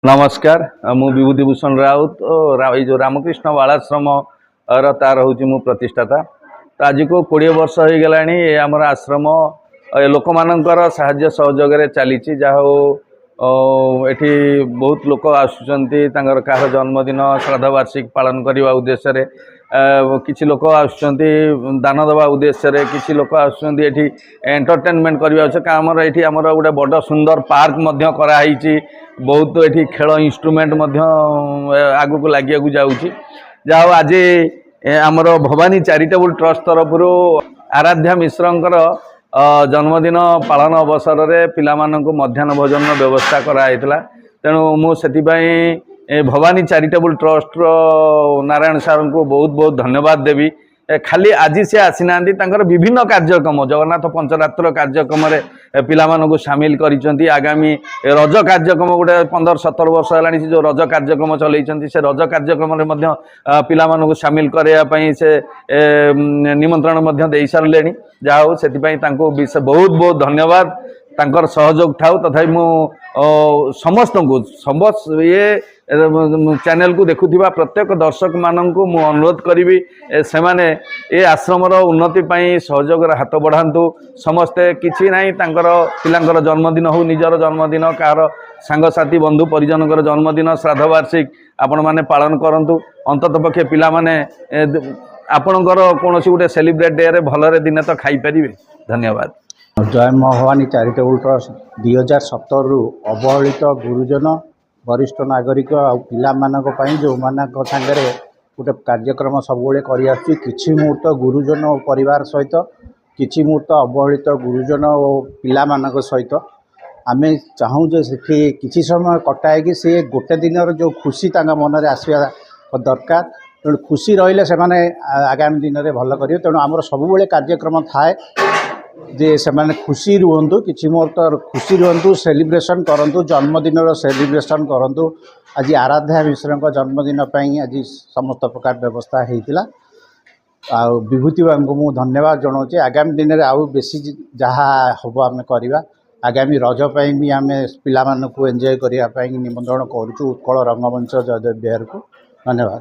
नमस्कार मु विभूतिभूषण राउत ये जो रामकृष्ण बालाश्रम तार हूँ मु प्रतिष्ठाता। तो आज को 20 वर्ष हो गला आमर आश्रम लोक मानकर साहाय्य सहयोग चली एठी बहुत लोक आसुचंती कह जन्मदिन श्राद्ध वार्षिक पालन करने उद्देश्य किसी लोक आसुचंती दान दवा उद्देश्य किसी लोक आसुचंती एठी एंटरटेनमेंट करने आमर ये आमर गोटे बड़ सुंदर पार्क मध्य कराई बहुत ये खेल इंस्ट्रूमेंट आगू लगे जाऊँगी जाओ आज आमर भवानी चैरिटेबल ट्रस्ट तरफ आराध्या मिश्रंकर जन्मदिन पालन अवसर में पिलामानंकु मध्याह्न भोजन व्यवस्था कराइला। तेणु मुझे भवानी चैरिटेबल ट्रस्ट नारायण सार को बहुत बहुत धन्यवाद देवी। खाली आज सी आसी ना विभिन्न कार्यक्रम जगन्नाथ पंचरात्र कार्यक्रम पिलामानंकु सामिल करिसेंती। आगामी रज कार्यक्रम गोटे 15-17 वर्ष है जो रज कार्यक्रम चलैछंती से रज कार्यक्रम पिलामानंकु सामिल करने से निमंत्रण दे सारे जाओ से बहुत बहुत धन्यवाद तांकर सहयोग ठाऊ। तथा मु समस्त को समस्त ये चैनल को देखुथिबा प्रत्येक दर्शक मानन को मु अनुरोध करी से माने ए आश्रमर उन्नति पाई सहयोग हाथ बढ़ातु समस्ते किछि नाही तांकर पिलांकर जन्मदिन हो निजर जन्मदिन कार सांगसाथी बंधु परिजनकर जन्मदिन श्राद्ध वार्षिक आपण माने पालन करंतु। अंतत पक्षे पिला माने आपणकर कौन गोटे सेलिब्रेट डे रे भलरे दिन तो खाई परिबे। धन्यवाद। जय भवानी चैरिटेबल ट्रस्ट 2017 रु अवहेलित गुरुजन वरिष्ठ नागरिक आ पिला जो सांगे गोटे कार्यक्रम सब कि मुहूर्त गुरुजन और परिवार सहित कि मुहूर्त अवहेलित गुरुजन और पिला सहित आम चाहूँ कि समय कटाए कि सी गोटे दिन जो खुशी मन में आसवा दरकार। तेणु खुशी रही से आगामी दिन में भल कर। तेणु आमर सब कार्यक्रम थाए जे से माने खुशी रुहतु कि मुहूर्त खुशी रुहतु सेलिब्रेशन करूँ जन्मदिन सेलिब्रेशन करूँ। आज आराध्या मिश्र जन्मदिन आज समस्त प्रकार व्यवस्था होता आ विभूति बाबू को मुझे धन्यवाद जनाऊँ। आगामी दिन में आउ बेसी जहाँ हम आम करवा आगामी रज भी आम पिला एंजॉय करने निमंत्रण करुँ उत्कल रंगमंच जयदेव विहार को। धन्यवाद।